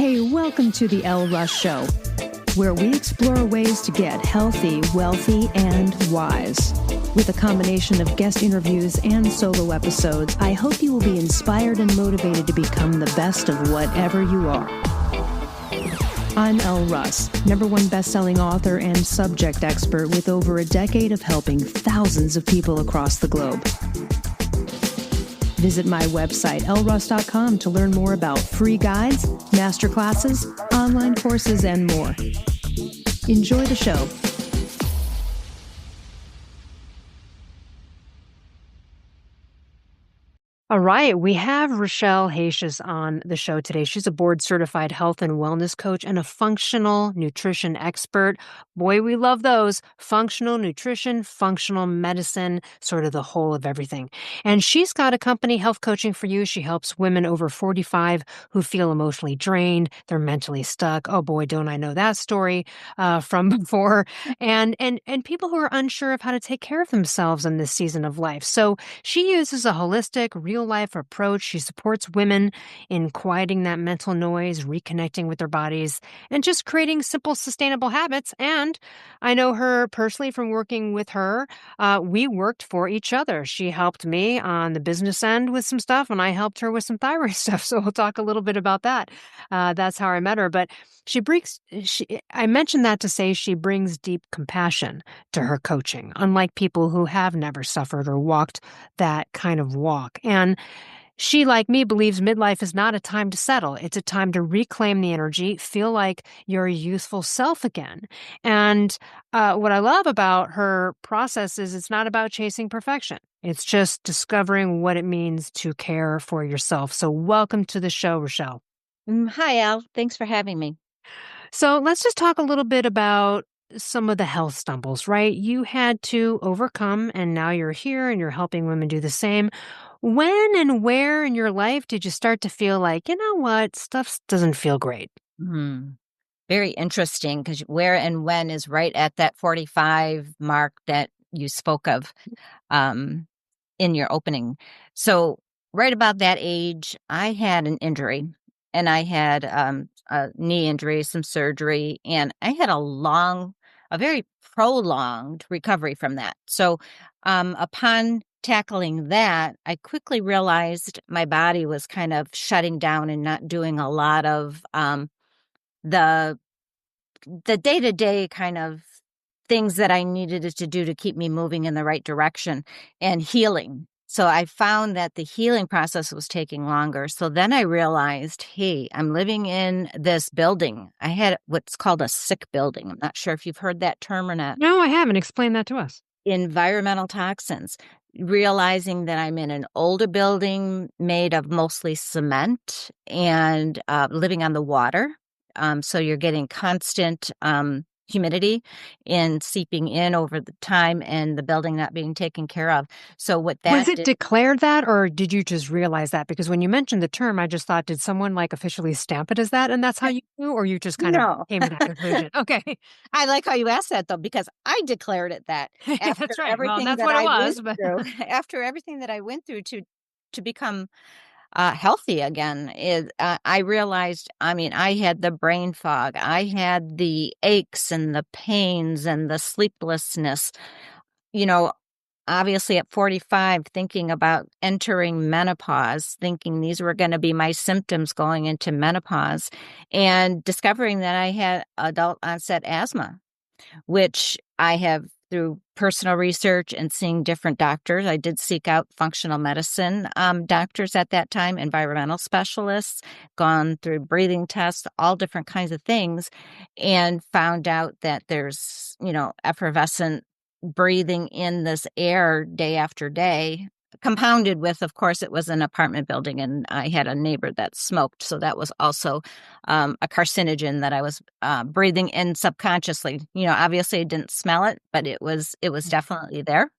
Hey, welcome to the Elle Russ Show, where we explore ways to get healthy, wealthy, and wise. With a combination of guest interviews and solo episodes, I hope you will be inspired and motivated to become the best of whatever you are. I'm Elle Russ, #1 best-selling author and subject expert with over a decade of helping thousands of people across the globe. Visit my website, elleruss.com, to learn more about free guides, masterclasses, online courses, and more. Enjoy the show. All right, we have Rochelle Hacias on the show today. She's a board-certified health and wellness coach and a functional nutrition expert. Boy, we love those. Functional nutrition, functional medicine, sort of the whole of everything. And she's got a company, Health Coaching for You. She helps women over 45 who feel emotionally drained. They're mentally stuck. Oh boy, don't I know that story from before. And people who are unsure of how to take care of themselves in this season of life. So she uses a holistic, real-life approach. She supports women in quieting that mental noise, reconnecting with their bodies, and just creating simple, sustainable habits. And I know her personally from working with her. We worked for each other. She helped me on the business end with some stuff, and I helped her with some thyroid stuff. So we'll talk a little bit about that. That's how I met her. But I mentioned that to say she brings deep compassion to her coaching, unlike people who have never suffered or walked that kind of walk. And she, like me, believes midlife is not a time to settle. It's a time to reclaim the energy, feel like your youthful self again. And what I love about her process is it's not about chasing perfection. It's just discovering what it means to care for yourself. So welcome to the show, Rochelle. Hi, Elle. Thanks for having me. So let's just talk a little bit about some of the health stumbles, right? You had to overcome, and now you're here and you're helping women do the same. When and where in your life did you start to feel like, you know what, stuff doesn't feel great? Very interesting, because where and when is right at that 45 mark that you spoke of in your opening. So right about that age, I had an injury, and I had a knee injury, some surgery, and I had a very prolonged recovery from that. So upon tackling that, I quickly realized my body was kind of shutting down and not doing a lot of the day-to-day kind of things that I needed it to do to keep me moving in the right direction and healing. So I found that the healing process was taking longer. So then I realized, hey, I'm living in this building. I had what's called a sick building. I'm not sure if you've heard that term or not. No, I haven't. Explain that to us. Environmental toxins. Realizing that I'm in an older building made of mostly cement and living on the water. So you're getting constant humidity and seeping in over the time, and the building not being taken care of. So what that Was it declared that, or did you just realize that? Because when you mentioned the term, I just thought, did someone like officially stamp it as that, and that's how you knew, or you just kind of came to that conclusion? Okay. I like how you asked that, though, because I declared it that after That's right. everything Well, that's that what I it was. went through, after everything that I went through to become healthy again, I realized, I mean, I had the brain fog, I had the aches and the pains and the sleeplessness, you know, obviously at 45, thinking about entering menopause, thinking these were going to be my symptoms going into menopause, and discovering that I had adult onset asthma, which I have through personal research and seeing different doctors. I did seek out functional medicine doctors at that time, environmental specialists, gone through breathing tests, all different kinds of things, and found out that there's, effervescent breathing in this air day after day, compounded with, of course, it was an apartment building, and I had a neighbor that smoked. So that was also a carcinogen that I was breathing in subconsciously. Obviously I didn't smell it, but it was definitely there.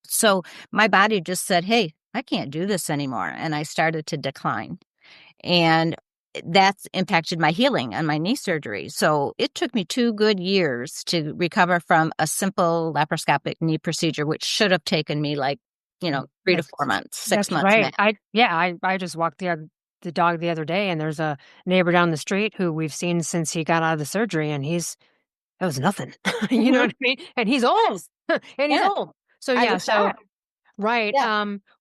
So my body just said, hey, I can't do this anymore. And I started to decline. And that's impacted my healing and my knee surgery. So it took me 2 good years to recover from a simple laparoscopic knee procedure, which should have taken me 3 to 4 months, 6 months. Right. I just walked the the dog the other day, and there's a neighbor down the street who we've seen since he got out of the surgery, and that was nothing. You know Mhm. what I mean? And he's old, and he's Yeah, old. So, I yeah, was so shocked. right, Yeah,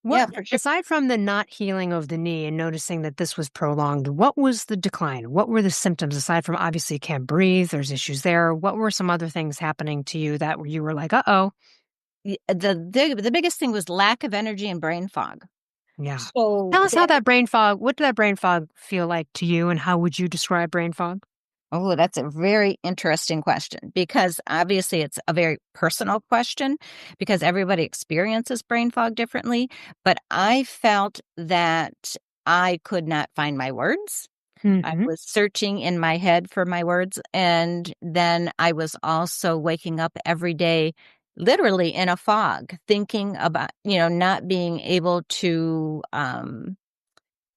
what yeah, for sure. aside from the not healing of the knee and noticing that this was prolonged, what was the decline? What were the symptoms aside from obviously you can't breathe, there's issues there. What were some other things happening to you that you were like, "Uh-oh." The biggest thing was lack of energy and brain fog. Yeah. So Tell us how that that brain fog what did that brain fog feel like to you, and how would you describe brain fog? Oh, that's a very interesting question because obviously it's a very personal question because everybody experiences brain fog differently. But I felt that I could not find my words. I Mhm. was searching in my head for my words. And then I was also waking up every day, literally in a fog, thinking about, not being able to,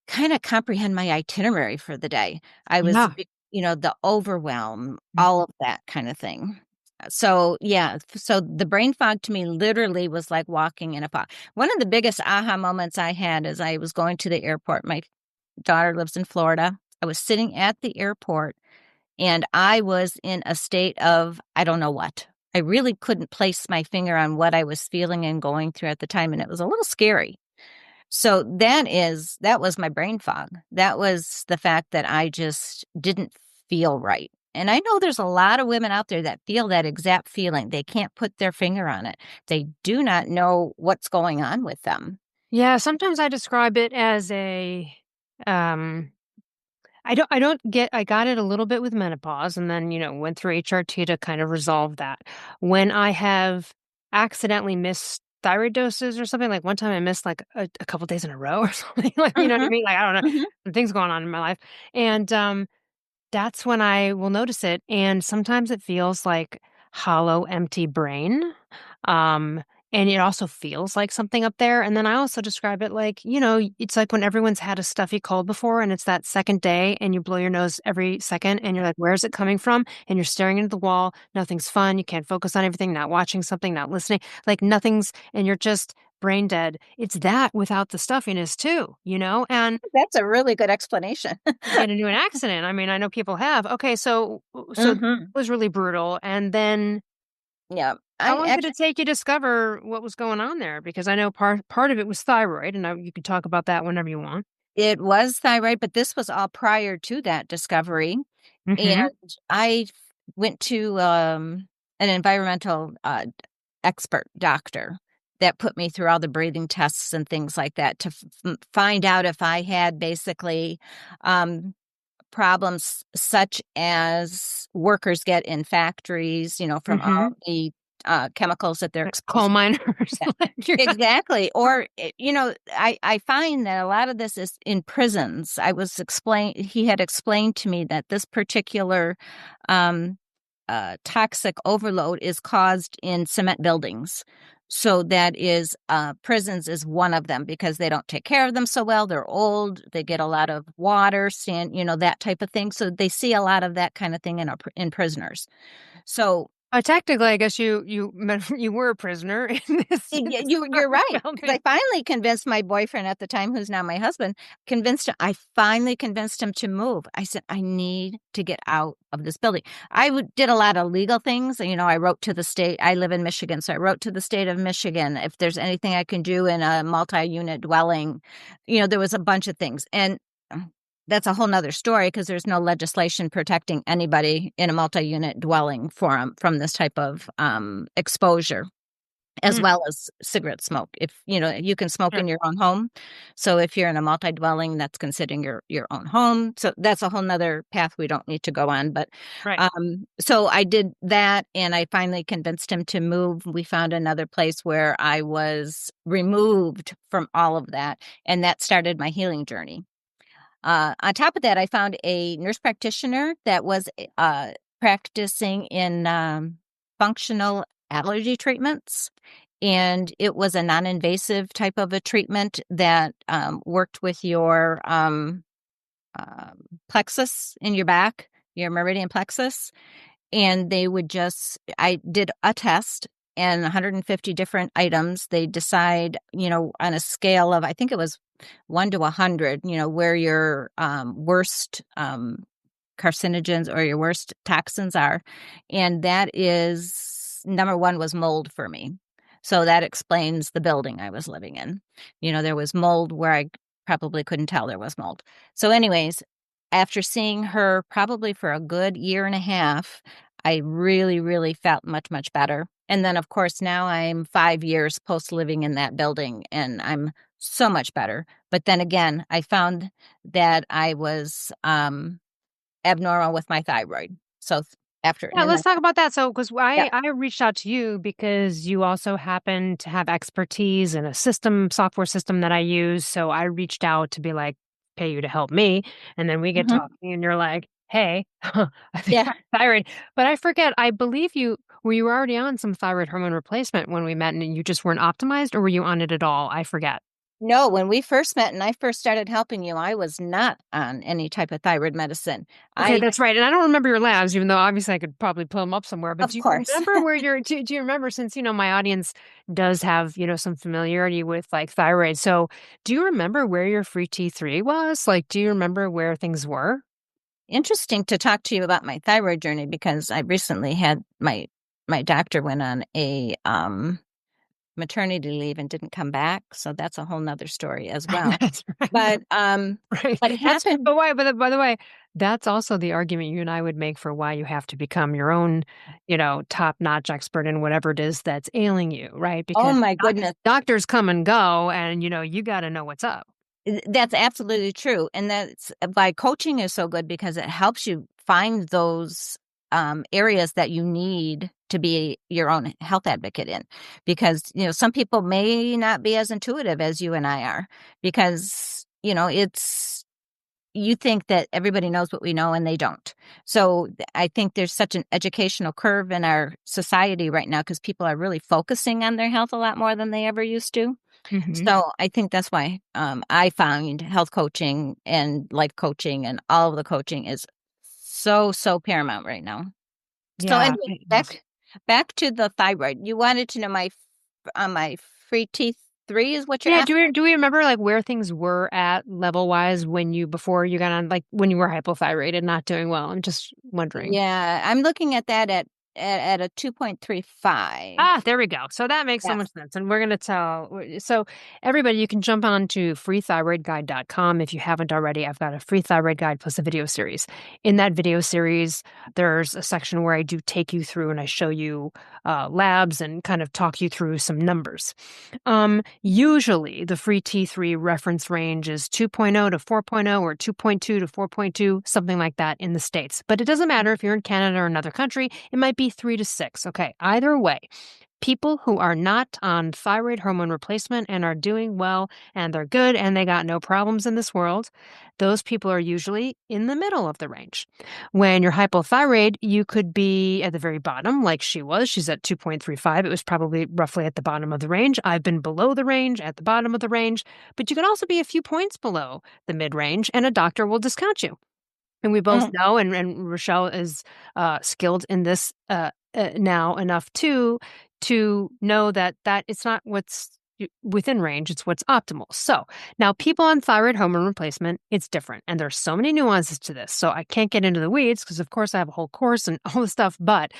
kind of comprehend my itinerary for the day. I was, Yeah. the overwhelm, all Mhm. of that kind of thing. So, yeah, so the brain fog to me literally was like walking in a fog. One of the biggest aha moments I had as I was going to the airport. My daughter lives in Florida. I was sitting at the airport and I was in a state of I don't know what. I really couldn't place my finger on what I was feeling and going through at the time, and it was a little scary. So that was my brain fog. That was the fact that I just didn't feel right. And I know there's a lot of women out there that feel that exact feeling. They can't put their finger on it. They do not know what's going on with them. Yeah, sometimes I describe it as um I don't get I got it a little bit with menopause and then, went through HRT to kind of resolve that. When I have accidentally missed thyroid doses or something, like one time I missed like a couple days in a row or something, like, you know what I Mhm, mean? Like, I don't know, mhm. things going on in my life. And that's when I will notice it, and sometimes it feels like hollow, empty brain, um, and it also feels like something up there, and then I also describe it like, it's like when everyone's had a stuffy cold before, and it's that 2nd day, and you blow your nose every second, and you're like, "Where's it coming from?" And you're staring into the wall, nothing's fun, you can't focus on everything, not watching something, not listening, like nothing's and you're just brain dead. It's that without the stuffiness too, and That's a really good explanation. you get into an accident. I mean, I know people have. Okay, so that Mhm. was really brutal, and then Yeah. how I long did actually it take you to discover what was going on there? Because I know part of it was thyroid, and you can talk about that whenever you want. it was thyroid, but this was all prior to that discovery. And Mhm. I went to, an environmental, expert doctor that put me through all the breathing tests and things like that to find out if I had basically, um, problems such as workers get in factories, from all Mhm. the, chemicals that they're Like coal exposed miners. to. Like, you're like Exactly, or, I find that a lot of this is in prisons. He had explained to me that this particular, um, toxic overload is caused in cement buildings. So that is, prisons is one of them because they don't take care of them so well, they're old, they get a lot of water, sand, that type of thing, so they see a lot of that kind of thing in prisoners. So technically, I guess you meant you were a prisoner in this You're apartment right, because building. I finally convinced my boyfriend at the time, who's now my husband, I finally convinced him to move. I said, "I need to get out of this building." Did a lot of legal things, I wrote to the state. I live in Michigan, so I wrote to the state of Michigan if there's anything I can do in a multi-unit dwelling. There was a bunch of things, and that's a whole nother story because there's no legislation protecting anybody in a multi-unit dwelling from this type of, exposure as Mm, well as cigarette smoke. If you can smoke sure. in your own home. So if you're in a multi-dwelling, that's considering your own home. So that's a whole nother path we don't need to go on. But Right. so I did that and I finally convinced him to move. We found another place where I was removed from all of that. And that started my healing journey. On top of that, I found a nurse practitioner that was practicing in functional allergy treatments. And it was a non invasive type of a treatment that worked with your plexus in your back, your meridian plexus. And I did a test and 150 different items. They decide, on a scale of, I think it was 1 to 100, where your worst carcinogens or your worst toxins are. And that is number one was mold for me. So that explains the building I was living in. There was mold where I probably couldn't tell there was mold. So, anyways, after seeing her probably for a good year and a half, I really, really felt much, much better. And then, of course, now I'm 5 years post living in that building and I'm so much better. But then again, I found that I was abnormal with my thyroid. So after, Yeah, and then, let's talk about that. So, because yeah, I reached out to you because you also happen to have expertise in a software system that I use. So I reached out to be like, pay you to help me. And then we get mhm, talking and you're like, hey, I think yeah. I have thyroid. But I forget, I believe you were already on some thyroid hormone replacement when we met and you just weren't optimized, or were you on it at all? I forget. No, when we first met and I first started helping you, I was not on any type of thyroid medicine. Okay, I, that's right. And I don't remember your labs, even though obviously I could probably pull them up somewhere. But of do you course. remember where do you remember, since, my audience does have, some familiarity with like thyroid. So do you remember where your free T3 was? Like, do you remember where things were? Interesting to talk to you about my thyroid journey because I recently had my doctor went on a maternity leave and didn't come back. So that's a whole nother story as well. That's right. But Right. what That's happened? but why but by the way, that's also the argument you and I would make for why you have to become your own, top-notch expert in whatever it is that's ailing you, right? Oh Because my goodness. doctors come and go and you got to know what's up. That's absolutely true. And that's why coaching is so good because it helps you find those areas that you need to be your own health advocate in. Because, some people may not be as intuitive as you and I are because, you think that everybody knows what we know and they don't. So I think there's such an educational curve in our society right now because people are really focusing on their health a lot more than they ever used to. Mhm. So I think that's why I find health coaching and life coaching and all of the coaching is so, so paramount right now. So Yeah, anyway, it is. back to the thyroid. You wanted to know my free T3 is what you're Yeah, asking? do we remember like where things were at level wise before you got on, like when you were hypothyroid and not doing well? I'm just wondering. Yeah, I'm looking at that at a 2.35. Ah, there we go. So that makes so Yes. much sense. And we're going to so everybody, you can jump on to freethyroidguide.com. If you haven't already, I've got a free thyroid guide plus a video series. In that video series, there's a section where I do take you through and I show you labs and kind of talk you through some numbers. Usually the free T3 reference range is 2.0 to 4.0 or 2.2 to 4.2, something like that in the States. But it doesn't matter if you're in Canada or another country, it might be 3 to 6. Okay, either way, people who are not on thyroid hormone replacement and are doing well and they're good and they got no problems in this world, those people are usually in the middle of the range. When you're hypothyroid, you could be at the very bottom, like she was. She's at 2.35. It was probably roughly at the bottom of the range. I've been below the range, at the bottom of the range, but you can also be a few points below the mid range, and a doctor will discount you. And we both Mhm. know, and Rochelle is skilled in this now enough to know that it's not what's within range, it's what's optimal. So now people on thyroid hormone replacement, it's different. And there's so many nuances to this. So I can't get into the weeds because, of course, I have a whole course and all this stuff. But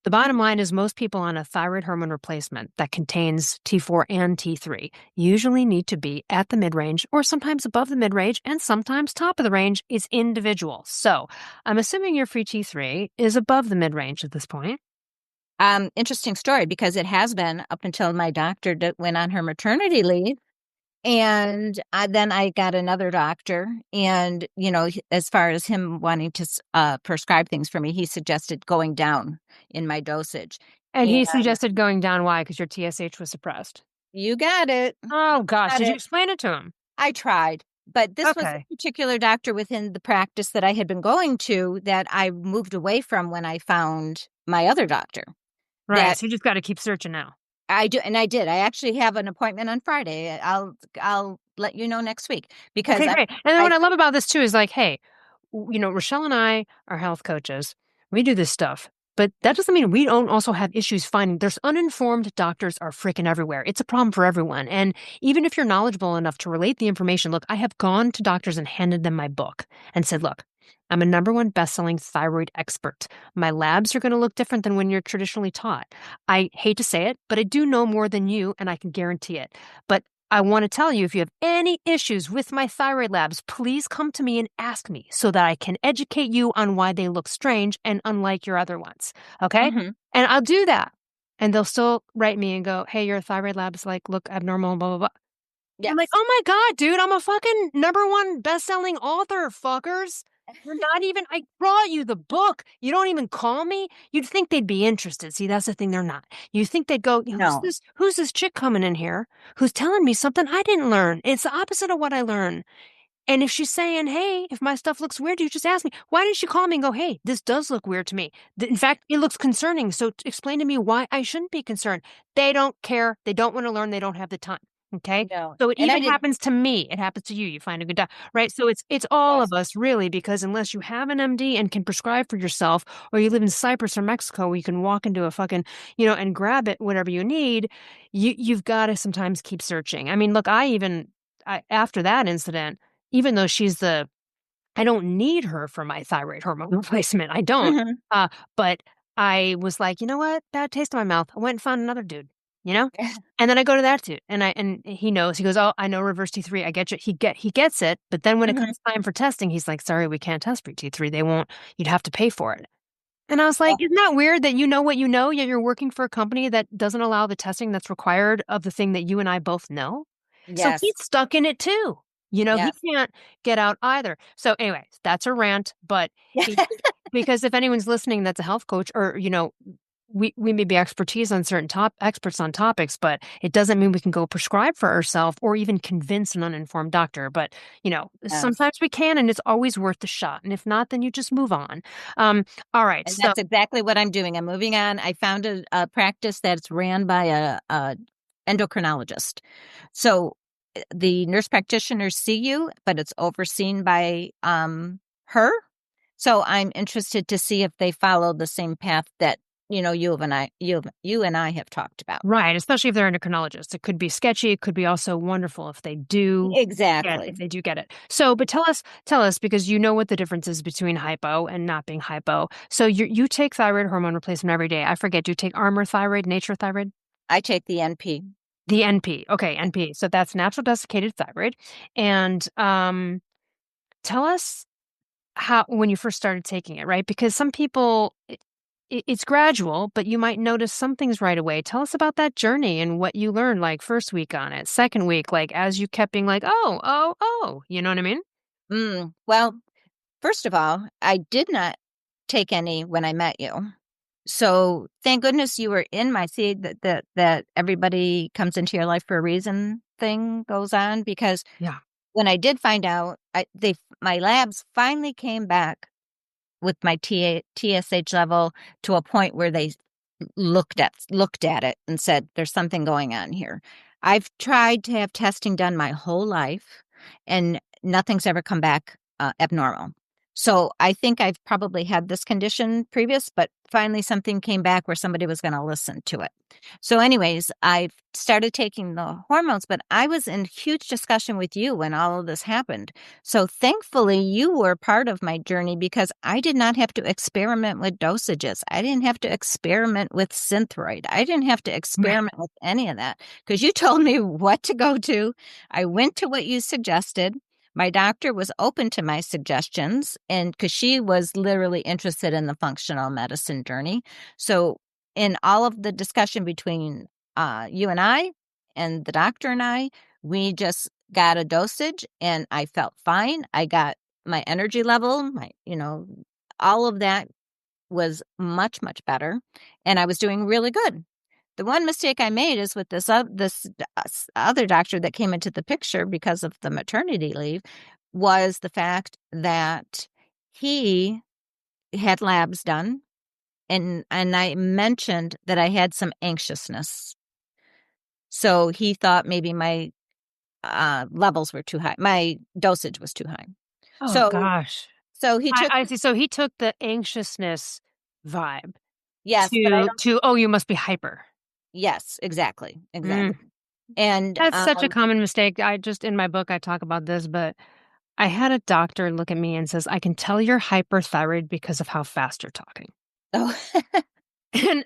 the bottom line is most people on a thyroid hormone replacement that contains T4 and T3 usually need to be at the mid-range or sometimes above the mid-range and sometimes top of the range. Is individual. So I'm assuming your free T3 is above the mid-range at this point. Interesting story because it has been up until my doctor went on her maternity leave. And then I got another doctor. And, as far as him wanting to prescribe things for me, he suggested going down in my dosage. And And he suggested going down. Why? Because your TSH was suppressed. you got it. Oh, gosh. Got Did you it. explain it to him? I tried. But this was Okay. a particular doctor within the practice that I had been going to that I moved away from when I found my other doctor. Right. That So you just got to keep searching now. I do, and I did. I actually have an appointment on Friday. I'll let you know next week because Okay, I great. And then I what I love about this too is like, hey, Rochelle and I are health coaches. We do this stuff But that doesn't mean we don't also have issues finding there's uninformed doctors are freaking everywhere. It's a problem for everyone. And even if you're knowledgeable enough to relate the information, look, I have gone to doctors and handed them my book and said, look, I'm a number one best-selling thyroid expert. My labs are going to look different than when you're traditionally taught. I hate to say it, but I do know more than you, and I can guarantee it. But I want to tell you, if you have any issues with my thyroid labs, please come to me and ask me so that I can educate you on why they look strange and unlike your other ones. Okay? Mhm. And I'll do that. And they'll still write me and go, hey, your thyroid labs like look abnormal, blah, blah, blah. And I'm like, Yes. oh my God, dude, I'm a fucking number one best-selling author, fuckers. You're not even, I brought you the book. You don't even call me. You'd think they'd be interested. See, that's the thing. They're not. You think they'd go, No. who's this chick coming in here who's telling me something I didn't learn? It's the opposite of what I learned. And if she's saying, hey, if my stuff looks weird, you just ask me, why didn't she call me and go, hey, this does look weird to me? In fact, it looks concerning. So explain to me why I shouldn't be concerned. They don't care. They don't want to learn. They don't have the time. Okay. No. So it And I even did happens to me. It happens to you. You find a good doctor, right? So it's all of yes. us really, because unless you have an MD and can prescribe for yourself, or you live in Cyprus or Mexico where you can walk into a fucking, and grab it, whatever you need, you've got to sometimes keep searching. I mean, look, after that incident, even though I don't need her for my thyroid hormone replacement. I don't. Mhm. Uh, but I was like, you know what? Bad taste in my mouth. I went and found another dude, you know? And then I go to that dude and he knows. He goes, oh, I know reverse T3. I get you. He gets it. But then when it Mhm. comes time for testing, he's like, sorry, we can't test for T3. They won't, you'd have to pay for it. And I was like, Oh, isn't that weird that you know what you know, yet you're working for a company that doesn't allow the testing that's required of the thing that you and I both know? So he's yes. stuck in it too. He Yes. can't get out either. So, anyways, that's a rant. But it, because if anyone's listening that's a health coach, or, we may be experts on topics, but it doesn't mean we can go prescribe for ourselves or even convince an uninformed doctor. But, Yes. sometimes we can, and it's always worth the shot. And if not, then you just move on. Um, all right. And So, that's exactly what I'm doing. I'm moving on. I found a practice that's ran by a endocrinologist. So the nurse practitioners see you, but it's overseen by her. So I'm interested to see if they follow the same path that you and I have talked about. right, especially if they're endocrinologists. It could be sketchy. It could be also wonderful if they do Exactly. get it. So, but tell us, because you know what the difference is between hypo and not being hypo. So you take thyroid hormone replacement every day. I forget, do you take Armor Thyroid, Nature Thyroid? I take the NP. The NP. Okay, NP. So that's natural desiccated thyroid. And tell us how when you first started taking it, right? Because some people it's gradual, but you might notice some things right away. Tell us about that journey and what you learned, like first week on it, second week, like as you kept being like, oh, oh, oh, you know what I mean? Well, first of all, I did not take any when I met you. So thank goodness you were in my seed that everybody comes into your life for a reason thing goes on, because Yeah. when I did find out, my labs finally came back with my TSH level to a point where they looked at it and said there's something going on here. I've tried to have testing done my whole life and nothing's ever come back abnormal. So I think I've probably had this condition previous, but finally something came back where somebody was going to listen to it. So anyways, I've started taking the hormones, but I was in huge discussion with you when all of this happened. So thankfully, you were part of my journey because I did not have to experiment with dosages. I didn't have to experiment with Synthroid. I didn't have to Right. experiment with any of that because you told me what to go to. I went to what you suggested. My doctor was open to my suggestions, and because she was literally interested in the functional medicine journey. So, in all of the discussion between you and the doctor and I, we just got a dosage and I felt fine. I got my energy level, all of that was much, much better. And I was doing really good. The one mistake I made is with this other doctor that came into the picture because of the maternity leave was the fact that he had labs done and I mentioned that I had some anxiousness. So he thought maybe my levels were too high. My dosage was too high. Oh So gosh. so he took I see. So he took the anxiousness vibe. Yes, but I don't. to, oh, you must be hyper. Yes, exactly, Mm. exactly. And, That's such a common mistake. I just, in my book, I talk about this, but I had a doctor look at me and says, I can tell you're hyperthyroid because of how fast you're talking. oh, And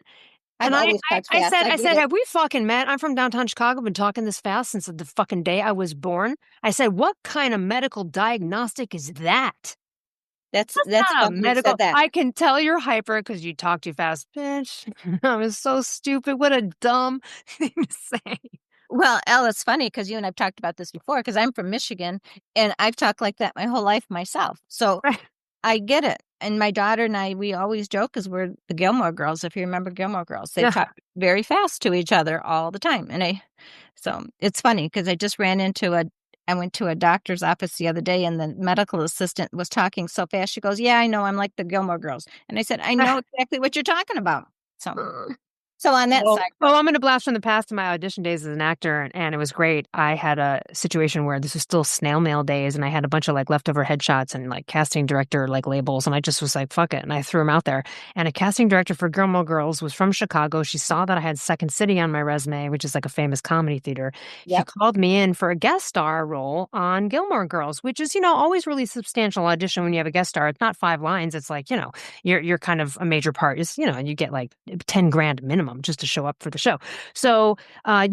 I've always talked I fast, said, I I get said, it. have we fucking met? I'm from downtown Chicago, been talking this fast since the fucking day I was born. I said, what kind of medical diagnostic is that? That's That's not a funny you medical. said that. I can tell you're hyper because you talk too fast, bitch. I was so stupid. What a dumb thing to say. Well, Elle, it's funny because you and I've talked about this before. Because 'cause I'm from Michigan, and I've talked like that my whole life myself, so Right. I get it. And my daughter and I, we always joke because 'cause we're the Gilmore Girls, if you remember Gilmore Girls. They Yeah. talk very fast to each other all the time, and so it's funny because I went to a doctor's office the other day, and the medical assistant was talking so fast, she goes, "Yeah, I know, I'm like the Gilmore Girls." And I said, "I know exactly what you're talking about." So on that Well, side well, note. I'm going to blast from the past to my audition days as an actor, and it was great. I had a situation where this was still snail mail days, and I had a bunch of like leftover headshots and like casting director like labels, and I just was like, "Fuck it," and I threw them out there. And a casting director for Gilmore Girls was from Chicago. She saw that I had Second City on my resume, which is like a famous comedy theater. She Yep. called me in for a guest star role on Gilmore Girls, which is always really substantial audition when you have a guest star. It's not 5 lines. It's like you're kind of a major part. Is you get like 10 grand minimum just to show up for the show. So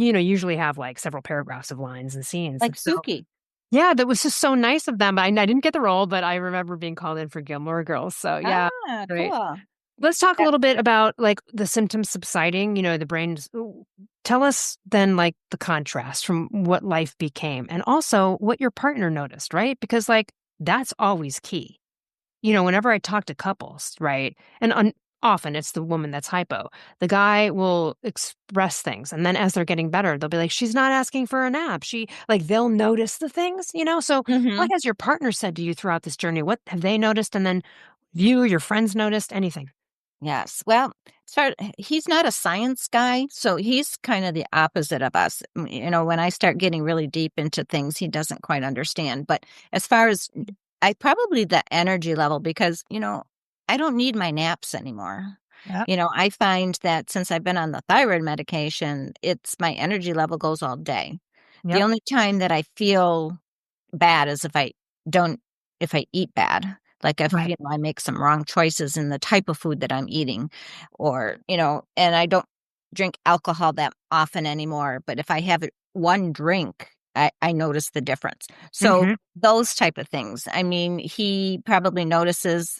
usually have like several paragraphs of lines and scenes. Like And so Suki. yeah, that was just so nice of them. I didn't get the role, but I remember being called in for Gilmore Girls. So yeah, Ah, great. cool. Let's talk a Yeah. little bit about like the symptoms subsiding, the brain's tell us then like the contrast from what life became and also what your partner noticed, right? Because like that's always key. Whenever I talk to couples, right? And often it's the woman that's hypo. The guy will express things. And then as they're getting better, they'll be like, she's not asking for a nap. They'll notice the things. So what Mhm. has your partner said to you throughout this journey? What have they noticed? And then you or your friends noticed anything? Yes. Well, he's not a science guy, so he's kind of the opposite of us. When I start getting really deep into things, he doesn't quite understand. But as far as I probably the energy level, because, I don't need my naps anymore. Yep. I find that since I've been on the thyroid medication, it's my energy level goes all day. The Yep. only time that I feel bad is don't if I eat bad. Like if, Right. I make some wrong choices in the type of food that I'm eating or, and I don't drink alcohol that often anymore, but if I have one drink, I notice the difference. So Mm-hmm. those type of things. I mean, he probably notices,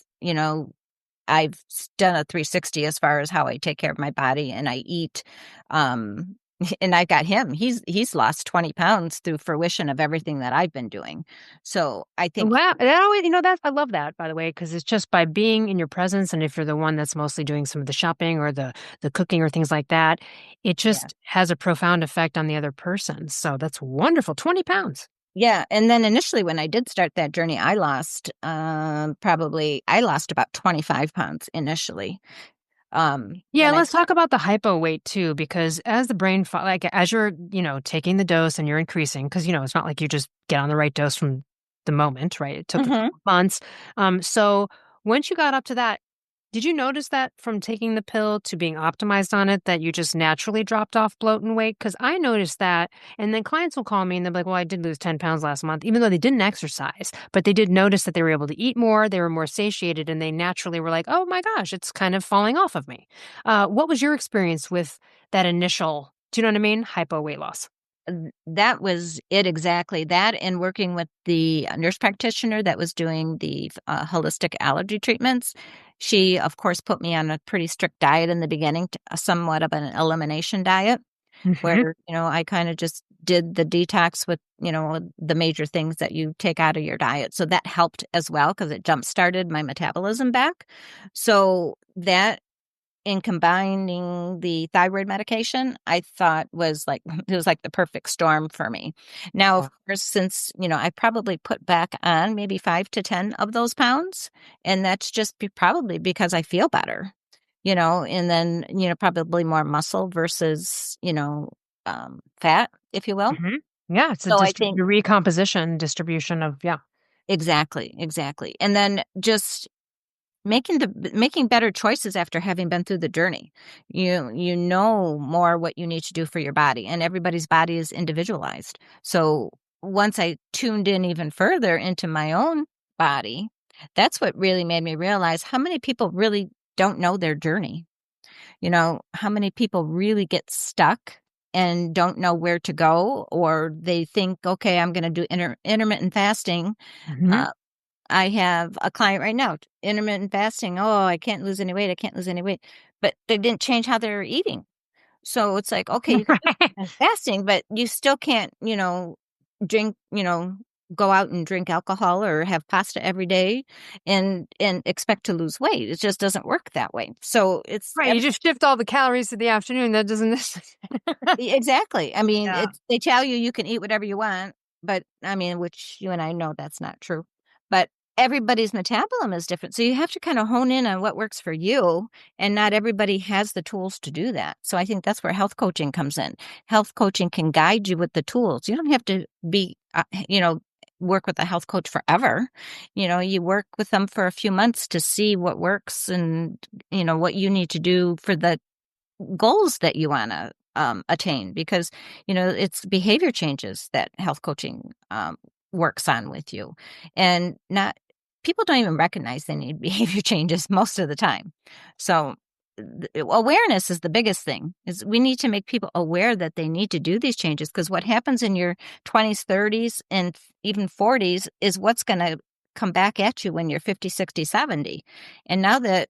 done a 360 as far as how I take care of my body and I eat. Um, and I got him. He's lost 20 pounds through fruition of everything that I've been doing. So I think, Wow, that always, that I love that by the way, because it's just by being in your presence, and if you're the one that's mostly doing some of the shopping or the cooking or things like that, it yeah. just has a profound effect on the other person. So that's wonderful. 20 pounds. Yeah. And then initially when I did start that journey, I lost I lost about 25 pounds initially. Yeah, When I let's talk about the hypo weight too, because as the brain, like as you're, taking the dose and you're increasing, because, it's not like you just get on the right dose from the moment, right? It took a Mhm. couple of months. So once you got up to that, did you notice that from taking the pill to being optimized on it, that you just naturally dropped off bloat and weight? Because I noticed that. And then clients will call me and they're like, well, I did lose 10 pounds last month, even though they didn't exercise. But they did notice that they were able to eat more, they were more satiated, and they naturally were like, oh my gosh, it's kind of falling off of me. What was your experience with that initial, do you know what I mean? Hypo weight loss. That was it exactly. That and working with the nurse practitioner that was doing the holistic allergy treatments. She, of course, put me on a pretty strict diet in the beginning, somewhat of an elimination diet, Hmm. where, I kind of just did the detox with, the major things that you take out of your diet. So that helped as well because it jump started my metabolism back. So that in combining the thyroid medication, I thought was like it was like the perfect storm for me. Now, of course, since I probably put back on maybe 5 to 10 of those pounds, and that's just probably because I feel better, and then probably more muscle versus fat, if you will. Hmm. Yeah, it's a So I think recomposition, distribution of, yeah. exactly, exactly, and then just making better choices after having been through the journey. You know more what you need to do for your body, and everybody's body is individualized. So once I tuned in even further into my own body, that's what really made me realize how many people really don't know their journey. How many people really get stuck and don't know where to go, or they think, okay, I'm going to do intermittent fasting. Mhm. uh, I have a client right now, intermittent fasting. Oh, I can't lose any weight. I can't lose any weight. But they didn't change how they're eating. So it's like, okay, you can do Right. intermittent fasting, but you still can't, drink, go out and drink alcohol or have pasta every day and expect to lose weight. It just doesn't work that way. So it's Right, you just shift all the calories to the afternoon, that doesn't exactly. I mean, Yeah. they tell you you can eat whatever you want, but I mean, which you and I know that's not true. But everybody's metabolism is different. So you have to kind of hone in on what works for you, and not everybody has the tools to do that. So I think that's where health coaching comes in. Health coaching can guide you with the tools. You don't have to be work with a health coach forever. You work with them for a few months to see what works, and what you need to do for the goals that you want to attain, because it's behavior changes that health coaching works on with you. And not people don't even recognize they need behavior changes most of the time. So awareness is the biggest thing. Is we need to make people aware that they need to do these changes, because what happens in your 20s, 30s, and even 40s is what's going to come back at you when you're 50, 60, 70. And now that,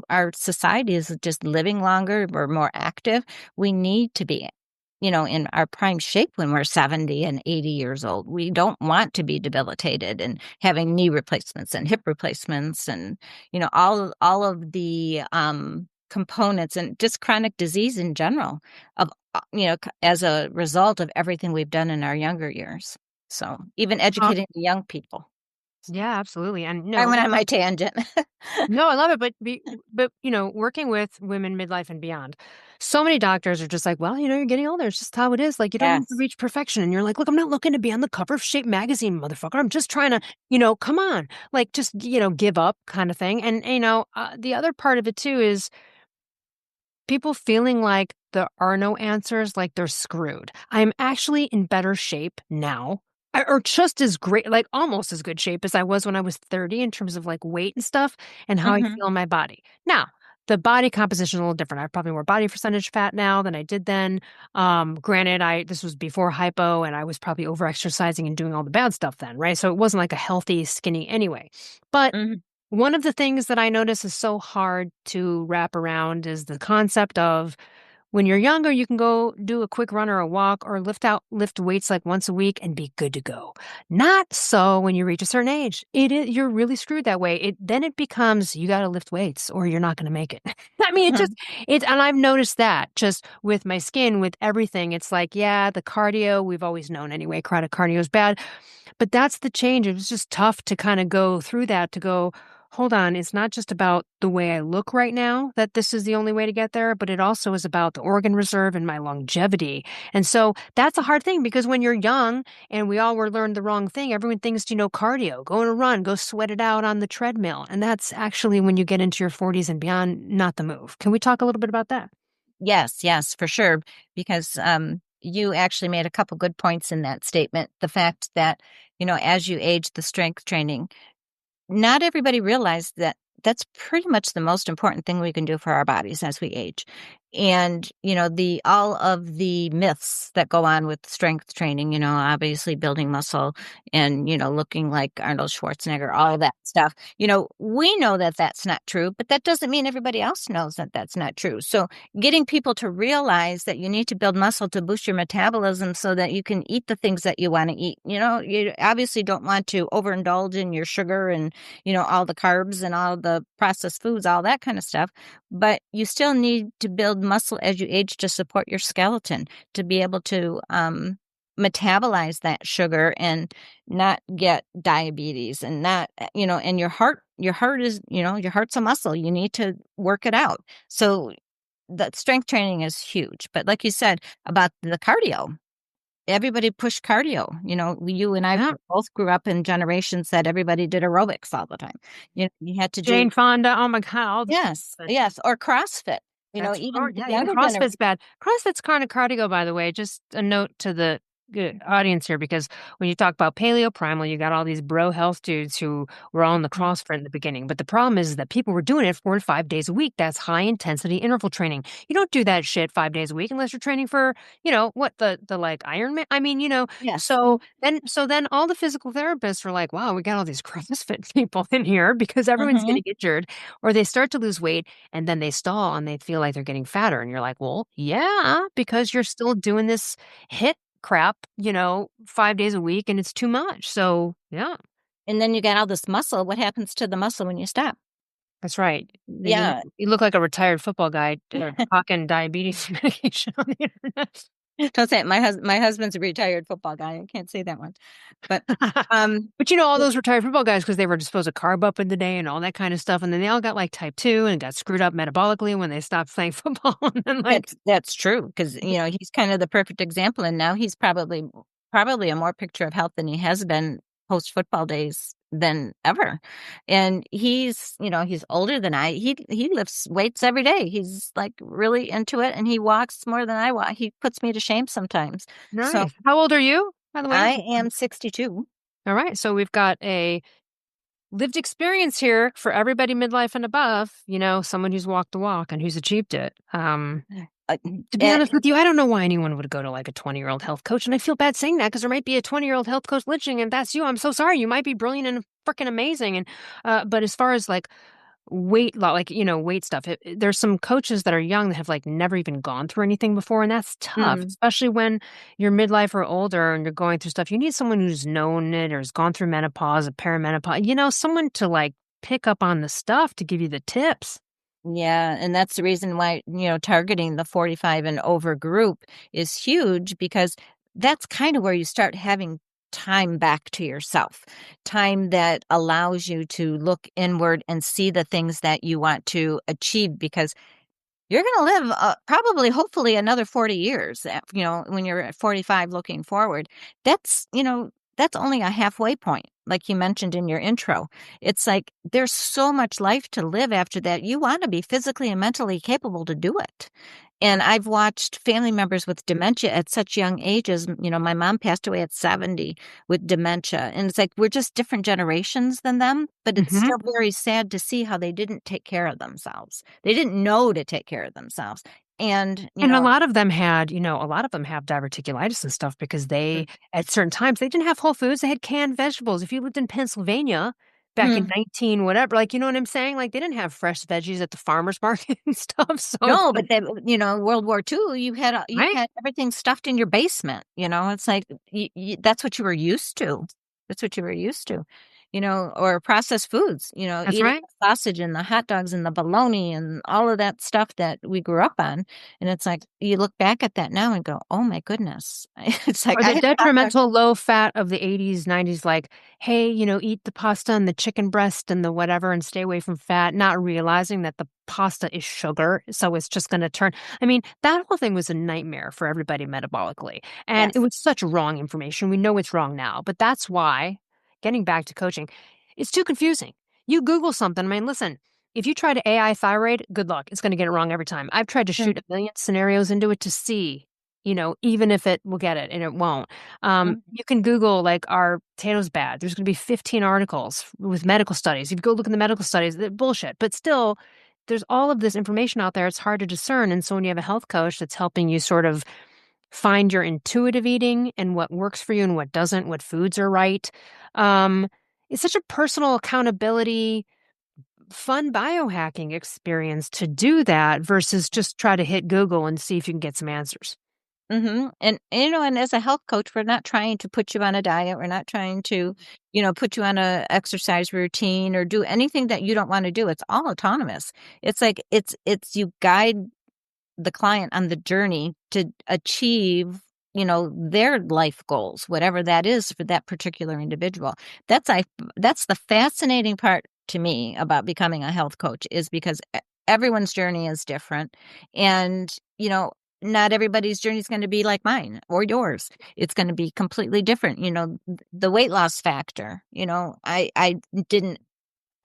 our society is just living longer, we're more active, we need to be, in our prime shape when we're 70 and 80 years old. We don't want to be debilitated and having knee replacements and hip replacements and, all of the components and just chronic disease in general of, as a result of everything we've done in our younger years. So even Uh, educating the young people. yeah, absolutely, and I no, went on my tangent. no, I love it, but, working with women midlife and beyond, so many doctors are just like, "Well, you're getting older, it's just how it is, like, you don't need to Yes. reach perfection," and you're like, "Look, I'm not looking to be on the cover of Shape magazine, motherfucker, I'm just trying to, come on, like, just, give up," kinda thing, and, the other part of it too is people feeling like there are no answers, like they're screwed. I'm actually in better shape now, or just as great, like almost as good shape as I was when I was 30 in terms of like weight and stuff and how I Mhm. feel in my body. Now, the body composition is a little different. I have probably more body percentage fat now than I did then. Granted, this was before hypo and I was probably over exercising and doing all the bad stuff then, right? So it wasn't like a healthy, skinny anyway. But Mhm. one of the things that I notice is so hard to wrap around is the concept of when you're younger, you can go do a quick run or a walk or lift weights like once a week and be good to go. Not so when you reach a certain age. You're really screwed that way. Then it becomes you got to lift weights or you're not going to make it. I mean, Mhm. and I've noticed that just with my skin, with everything. It's like, yeah, the cardio we've always known anyway. Cardio is bad, but that's the change. It was just tough to kind of go through that to go, hold on, it's not just about the way I look right now, that this is the only way to get there, but it also is about the organ reserve and my longevity. And so that's a hard thing because when you're young and we all were learned the wrong thing, everyone thinks, cardio, go on a run, go sweat it out on the treadmill. And that's actually when you get into your 40s and beyond, not the move. Can we talk a little bit about that? Yes, yes, for sure. Because you actually made a couple good points in that statement. The fact that, as you age, the strength training, not everybody realized that that's pretty much the most important thing we can do for our bodies as we age. And, the all of the myths that go on with strength training, obviously building muscle and, looking like Arnold Schwarzenegger, all of that stuff. We know that that's not true, but that doesn't mean everybody else knows that that's not true. So getting people to realize that you need to build muscle to boost your metabolism so that you can eat the things that you want to eat. You obviously don't want to overindulge in your sugar and all the carbs and all the processed foods, all that kind of stuff. But you still need to build muscle as you age to support your skeleton, to be able to metabolize that sugar and not get diabetes and not, and your heart is, your heart's a muscle. You need to work it out. So the strength training is huge. But like you said about the cardio, everybody pushed cardio. You and I Yeah. both grew up in generations that everybody did aerobics all the time. You had to do. Jane Fonda, oh my God, all the Yes, yes, or CrossFit. or Even the yeah, even younger CrossFit's generation. bad. CrossFit's kind of cardio, by the way. Just a note to the audience here, because when you talk about paleo primal, you got all these bro health dudes who were all in the CrossFit in the beginning. But the problem is that people were doing it 4 to 5 days a week. That's high intensity interval training. You don't do that shit 5 days a week unless you're training for, what the like Ironman. I mean, Yes. so then all the physical therapists were like, wow, we got all these CrossFit people in here because everyone's Hmm. getting injured, or they start to lose weight and then they stall and they feel like they're getting fatter. And you're like, well, yeah, because you're still doing this hit crap, 5 days a week and it's too much. So, yeah, And then you got all this muscle. What happens to the muscle when you stop? that's right. Then you, Yeah. you look like a retired football guy hawking diabetes medication on the internet. Don't say it. My husband's a retired football guy. I can't say that one. But But all those retired football guys, because they were supposed to carb up in the day and all that kind of stuff. And then they all got like type 2 and got screwed up metabolically when they stopped playing football. And then, like, that's true because he's kind of the perfect example, and now he's probably a more picture of health than he has been post football days than ever. And he's older than I. He lifts weights every day. He's like really into it, and he walks more than I walk. He puts me to shame sometimes. So nice. How old are you, by the way? I am 62. All right. So we've got a lived experience here for everybody midlife and above, someone who's walked the walk and who's achieved it. Uh, To be eh, honest with you, I don't know why anyone would go to like a 20-year-old health coach. And I feel bad saying that because there might be a 20-year-old health coach lynching, and that's you. I'm so sorry. You might be brilliant and freaking amazing. And but as far as like weight stuff, there's some coaches that are young that have like never even gone through anything before, and that's tough, mm, especially when you're midlife or older and you're going through stuff. You need someone who's known it or has gone through menopause or perimenopause, someone to like pick up on the stuff to give you the tips. yeah, and that's the reason why, targeting the 45 and over group is huge because that's kind of where you start having time back to yourself, time that allows you to look inward and see the things that you want to achieve because you're going to live probably, hopefully, another 40 years, when you're at 45 looking forward. That's only a halfway point, like you mentioned in your intro. It's like there's so much life to live after that. You want to be physically and mentally capable to do it. And I've watched family members with dementia at such young ages. My mom passed away at 70 with dementia. And it's like we're just different generations than them, but it's Hmm. still very sad to see how they didn't take care of themselves. They didn't know to take care of themselves. And, And a lot of them have diverticulitis and stuff because mm, at certain times, they didn't have whole foods. They had canned vegetables. If you lived in Pennsylvania back in mm, 19, whatever, like, you know what I'm saying? Like, they didn't have fresh veggies at the farmer's market and stuff. So it's no, like, but then, World War II, you right? had everything stuffed in your basement. It's like that's what you were used to. That's what you were used to, or processed foods, That's eating right. the sausage and the hot dogs and the bologna and all of that stuff that we grew up on. And it's like you look back at that now and go, oh my goodness. It's like Or I the had hot dogs. detrimental low fat of the 80s, 90s, like, hey, eat the pasta and the chicken breast and the whatever and stay away from fat, not realizing that the pasta is sugar. So it's just going to turn. I mean, that whole thing was a nightmare for everybody metabolically. And it Yes. was such wrong information. We know it's wrong now, but that's why, getting back to coaching, it's too confusing. You Google something. I mean, listen, if you try to AI thyroid, good luck. It's going to get it wrong every time. I've tried to Mm, shoot a million scenarios into it to see even if it will get it and it won't. mm, You can Google, like, are potatoes bad? There's going to be 15 articles with medical studies. If you go look in the medical studies, they're bullshit. But still, there's all of this information out there. It's hard to discern. And so when you have a health coach that's helping you sort of find your intuitive eating and what works for you and what doesn't, what foods are right, um, it's such a personal accountability, fun biohacking experience to do that versus just try to hit Google and see if you can get some answers. And as a health coach, we're not trying to put you on a diet. We're not trying to, put you on a exercise routine or do anything that you don't want to do. It's all autonomous. It's like it's you guide the client on the journey to achieve, their life goals, whatever that is for that particular individual. That's the fascinating part to me about becoming a health coach is because everyone's journey is different. And, not everybody's journey is going to be like mine or yours. It's going to be completely different. The weight loss factor, I didn't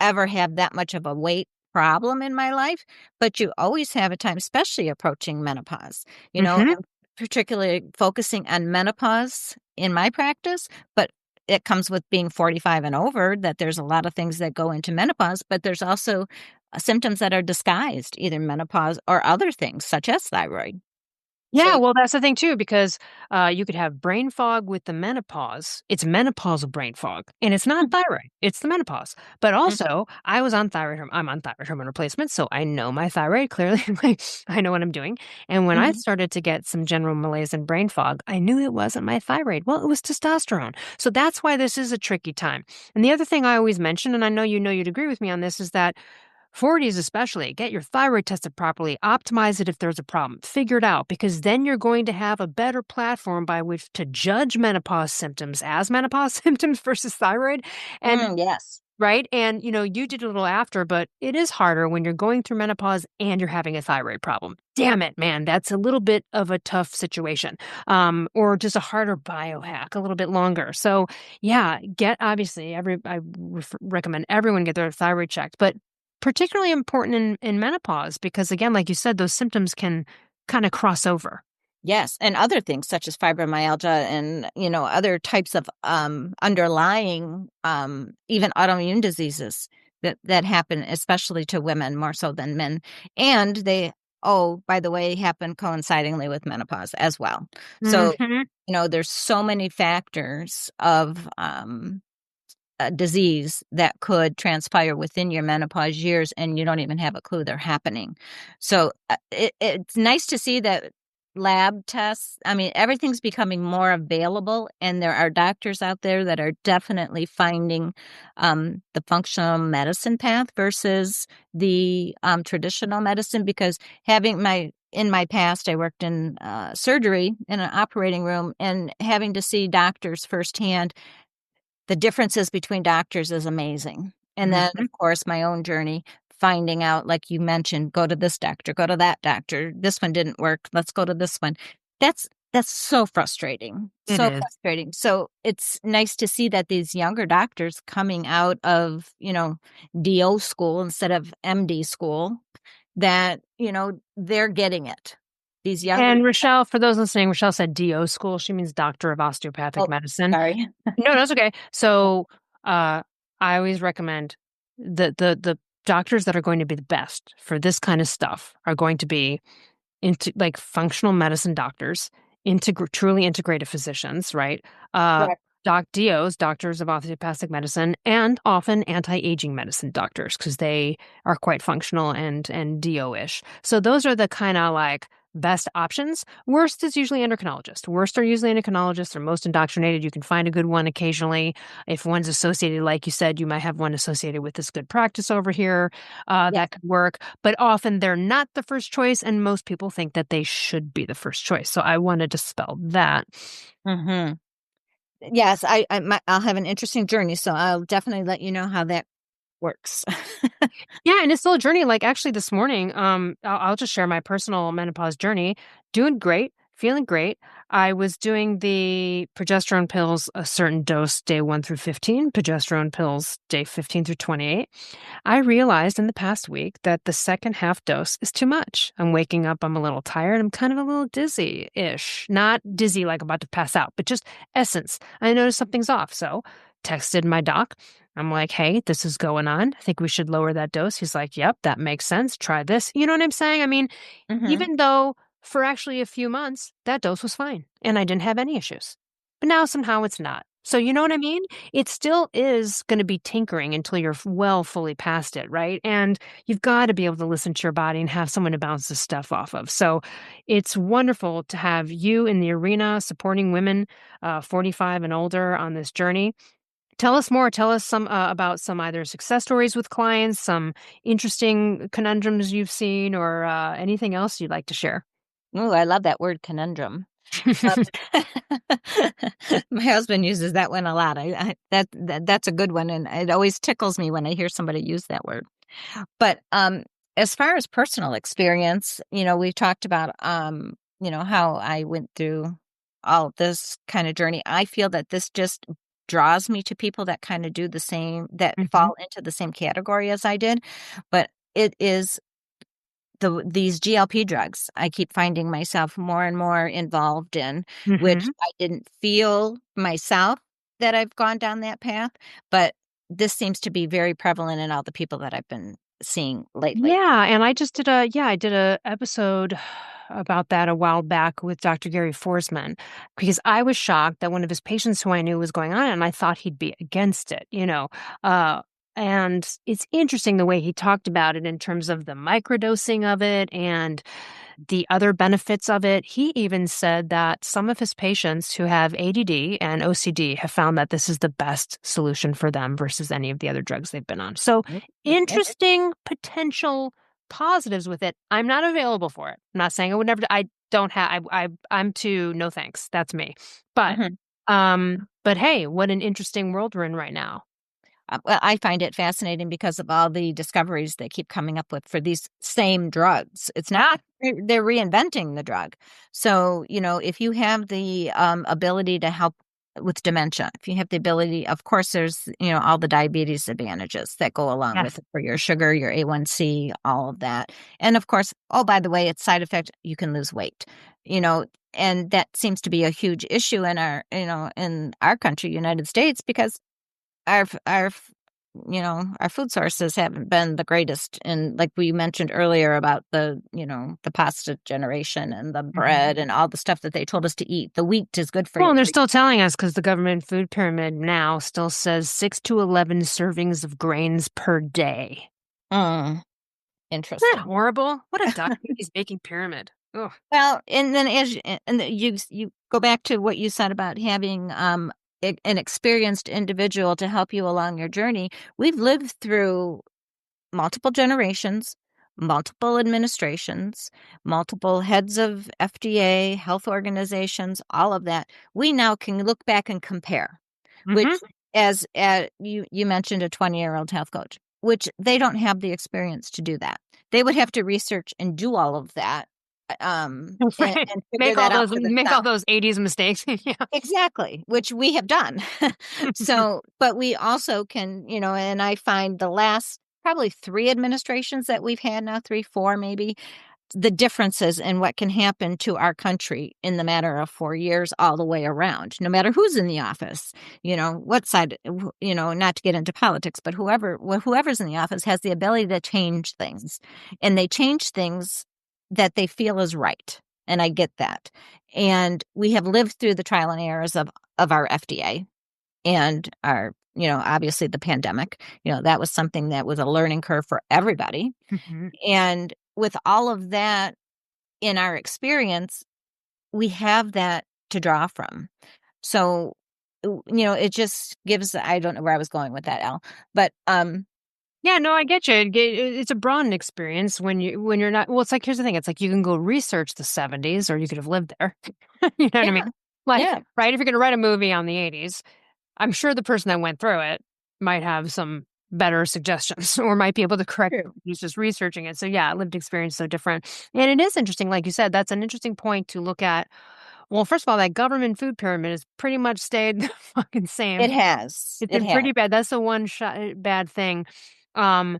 ever have that much of a weight problem in my life, but you always have a time, especially approaching menopause, Hmm. I'm particularly focusing on menopause in my practice, but it comes with being 45 and over that there's a lot of things that go into menopause, but there's also symptoms that are disguised, either menopause or other things such as thyroid. So, Yeah, well, that's the thing too, because you could have brain fog with the menopause. It's menopausal brain fog, and it's not mm, thyroid; it's the menopause. But mm, also, I was on thyroid. I'm on thyroid hormone replacement, so I know my thyroid clearly. Like, I know what I'm doing. And when I mhm. started to get some general malaise and brain fog, I knew it wasn't my thyroid. Well, it was testosterone. So that's why this is a tricky time. And the other thing I always mention, and I know you'd agree with me on this, is that 40s especially, get your thyroid tested properly, optimize it if there's a problem, figure it out, because then you're going to have a better platform by which to judge menopause symptoms as menopause symptoms versus thyroid. And Yes. right. And, you did a little after, but it is harder when you're going through menopause and you're having a thyroid problem. Damn it, man. That's a little bit of a tough situation. Or just a harder biohack, a little bit longer. So, yeah, obviously, recommend everyone get their thyroid checked, but particularly important in menopause because, again, like you said, those symptoms can kind of cross over. Yes, and other things such as fibromyalgia and, other types of underlying even autoimmune diseases that happen especially to women more so than men. And they, oh, by the way, happen coincidingly with menopause as well. So, Hmm. there's so many factors of a disease that could transpire within your menopause years and you don't even have a clue they're happening. So it's nice to see that lab tests, I mean, everything's becoming more available, and there are doctors out there that are definitely finding the functional medicine path versus the traditional medicine. Because in my past, I worked in surgery in an operating room, and having to see doctors firsthand, the differences between doctors is amazing. And then, Hmm. of course, my own journey, finding out, like you mentioned, go to this doctor, go to that doctor. This one didn't work. Let's go to this one. That's so frustrating. It So is. frustrating. So it's nice to see that these younger doctors coming out of, DO school instead of MD school, that, they're getting it. These younger, And Rochelle, for those listening, Rochelle said DO school. She means Doctor of Osteopathic oh, Medicine. sorry. No, that's okay. So, I always recommend the doctors that are going to be the best for this kind of stuff are going to be into like functional medicine doctors, truly integrated physicians, right? Uh, Correct. doctors of osteopathic medicine, and often anti-aging medicine doctors because they are quite functional and DO-ish. So those are the kind of like best options. Worst is usually endocrinologist. Worst are usually endocrinologists. They're most indoctrinated. You can find a good one occasionally. If one's associated, like you said, you might have one associated with this good practice over here. Yeah. That could work, but often they're not the first choice, and most people think that they should be the first choice. So I wanted to spell that. Hmm. Yes, I'll have an interesting journey, so I'll definitely let you know how that works. Yeah, and it's still a journey. Like actually this morning, I'll just share my personal menopause journey. Doing great, feeling great. I was doing the progesterone pills a certain dose day 1 through 15, progesterone pills day 15 through 28. I realized in the past week that the second half dose is too much. I'm waking up, I'm a little tired, I'm kind of a little dizzy-ish. Not dizzy like about to pass out, but just essence. I noticed something's off, so texted my doc. I'm like, hey, this is going on. I think we should lower that dose. He's like, yep, that makes sense. Try this. You know what I'm saying? I mean, Hmm. even though for actually a few months, that dose was fine and I didn't have any issues. But now somehow it's not. So, you know what I mean? It still is going to be tinkering until you're fully past it, right? And you've got to be able to listen to your body and have someone to bounce this stuff off of. So, it's wonderful to have you in the arena supporting women 45 and older on this journey. Tell us more. Tell us some about some either success stories with clients, some interesting conundrums you've seen, or anything else you'd like to share. Ooh, I love that word conundrum. Um, my husband uses that one a lot. That's a good one, and it always tickles me when I hear somebody use that word. But as far as personal experience, we've talked about how I went through all this kind of journey. I feel that this just draws me to people that kind of do the same, that Mhm. fall into the same category as I did. But it is these GLP drugs I keep finding myself more and more involved in, which Mhm. I didn't feel myself that I've gone down that path, but this seems to be very prevalent in all the people that I've been seeing lately. Yeah, and I just did I did a episode about that a while back with Dr. Gary Forsman because I was shocked that one of his patients who I knew was going on it, and I thought he'd be against it, you know. Uh and it's interesting the way he talked about it in terms of the microdosing of it and the other benefits of it. He even said that some of his patients who have ADD and OCD have found that this is the best solution for them versus any of the other drugs they've been on. So interesting potential positives with it. I'm not available for it. I'm not saying I would never. I don't have. I'm too. No thanks. That's me. But Mhm. but hey, what an interesting world we're in right now. Well, I find it fascinating because of all the discoveries they keep coming up with for these same drugs. It's not Ah, like they're reinventing the drug. So, if you have the ability to help with dementia, if you have the ability, of course, there's, all the diabetes advantages that go along with yes. it for your sugar, your A1C, all of that. And of course, oh, by the way, its side effect, you can lose weight, you know, and that seems to be a huge issue in our country, United States, because our food sources haven't been the greatest, and like we mentioned earlier about the pasta generation and the Mhm. bread and all the stuff that they told us to eat. The wheat is good for Well, you. and they're still telling us because the government food pyramid now still says 6 to 11 servings of grains per day. Mm, Isn't that interesting. horrible? What a diabetes baking pyramid. Ugh. Well, and then you go back to what you said about having an experienced individual to help you along your journey. We've lived through multiple generations, multiple administrations, multiple heads of FDA, health organizations, all of that. We now can look back and compare, Hmm. which, as you mentioned, a 20-year-old health coach, which they don't have the experience to do that. They would have to research and do all of that, Right. and figure that out for Make all themselves. those 80s mistakes. Yeah. Exactly, which we have done. So, but we also can, and I find the last probably 3 administrations that we've had now, 3, 4 maybe, the differences in what can happen to our country in the matter of 4 years all the way around, no matter who's in the office, what side, not to get into politics, but whoever's in the office has the ability to change things, and they change things that they feel is right. And I get that. And we have lived through the trial and errors of our FDA and our, obviously the pandemic. That was something that was a learning curve for everybody. Mhm. And with all of that in our experience, we have that to draw from. So, it just gives, I don't know where I was going with that, Al, but Yeah, no, I get you. It's a broadened experience when you're not. Well, it's like here's the thing. It's like you can go research the 70s, or you could have lived there. You know what I mean? yeah, Like, yeah, right? If you're going to write a movie on the 80s, I'm sure the person that went through it might have some better suggestions or might be able to correct true. who's just researching it. So yeah, lived experience so different. And it is interesting, like you said, that's an interesting point to look at. Well, first of all, that government food pyramid has pretty much stayed the fucking It same. has, It's it been has. pretty bad. That's the one bad thing. Um,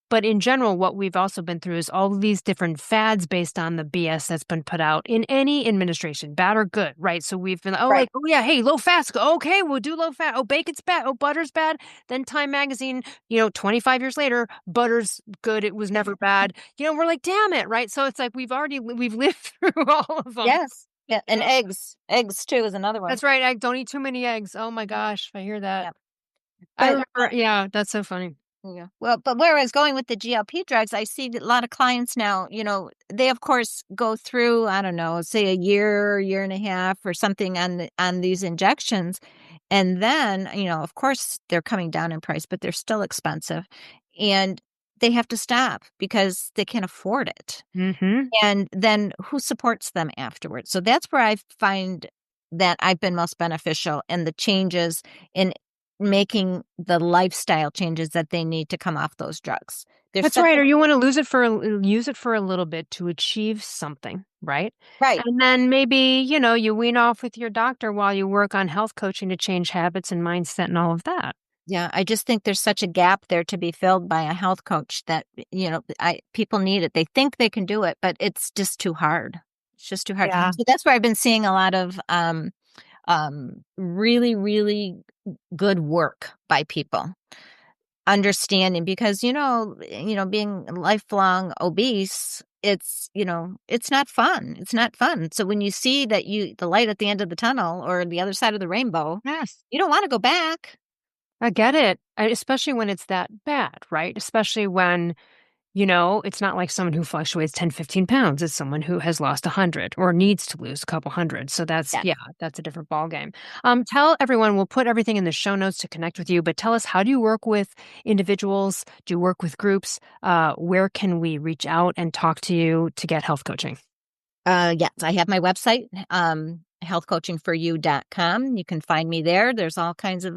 but in general, what we've also been through is all of these different fads based on the BS that's been put out in any administration, bad or good, right? So we've been, Right. oh yeah, hey, low fat, okay, we'll do low fat. Oh, bacon's bad. Oh, butter's bad. Then Time Magazine, 25 years later, butter's good. It was never bad. We're like, damn it, right? So it's like we've lived through all of them. Yes. Yeah. And eggs too is another one. That's right. I don't eat too many eggs. Oh my gosh, I hear that. Yeah. I But remember, yeah, that's so funny. yeah. Well, but where I was going with the GLP drugs, I see that a lot of clients now, they of course go through, I don't know, say a year and a half or something on these injections. And then, of course they're coming down in price, but they're still expensive. And they have to stop because they can't afford it. Mm-hmm. And then who supports them afterwards? So that's where I find that I've been most beneficial in the changes in making the lifestyle changes that they need to come off those drugs. There's That's such right, a or you wanna use it for a little bit to achieve something, right? right. And then maybe, you wean off with your doctor while you work on health coaching to change habits and mindset and all of that. Yeah, I just think there's such a gap there to be filled by a health coach that, I people need it. They think they can do it, but it's just too hard. It's just too hard. Yeah. So that's where I've been seeing a lot of really, really good work by people understanding because being lifelong obese, it's not fun. It's not fun. So when you see that the light at the end of the tunnel or the other side of the rainbow, Yes. you don't want to go back. I get it, especially when it's that bad, right? Especially when, it's not like someone who fluctuates 10, 15 pounds. It's someone who has lost 100 or needs to lose a couple hundred. So Yeah. that's a different ballgame. Tell everyone, we'll put everything in the show notes to connect with you, but tell us, how do you work with individuals? Do you work with groups? Where can we reach out and talk to you to get health coaching? Yes, I have my website, healthcoachingforyou.com. You can find me there. There's all kinds of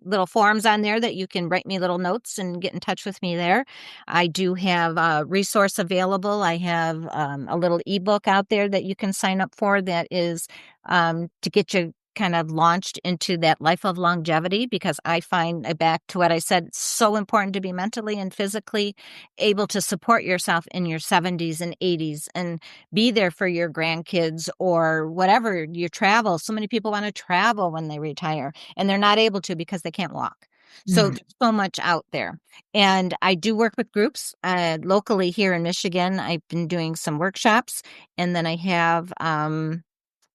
little forums on there that you can write me little notes and get in touch with me there. I do have a resource available. I have a little ebook out there that you can sign up for that is to get you kind of launched into that life of longevity, because I find, back to what I said, it's so important to be mentally and physically able to support yourself in your 70s and 80s and be there for your grandkids or whatever, your travel. So many people want to travel when they retire and they're not able to because they can't walk. So Mm. there's so much out there. And I do work with groups locally here in Michigan. I've been doing some workshops, and then I have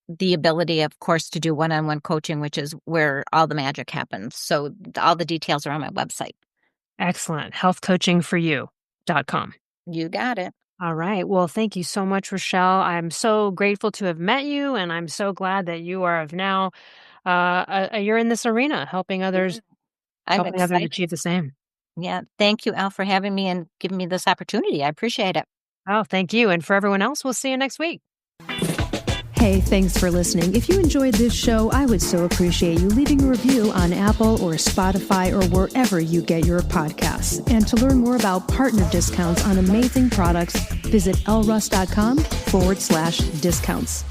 the ability, of course, to do one-on-one coaching, which is where all the magic happens. So all the details are on my website. Excellent. Healthcoachingforyou.com. You got it. All right. Well, thank you so much, Rochelle. I'm so grateful to have met you, and I'm so glad that you are of now. You're in this arena, Yeah. I'm helping others excited. achieve the same. Yeah. Thank you, Elle, for having me and giving me this opportunity. I appreciate it. Oh, thank you. And for everyone else, we'll see you next week. Hey, thanks for listening. If you enjoyed this show, I would so appreciate you leaving a review on Apple or Spotify or wherever you get your podcasts. And to learn more about partner discounts on amazing products, visit ellruss.com/discounts.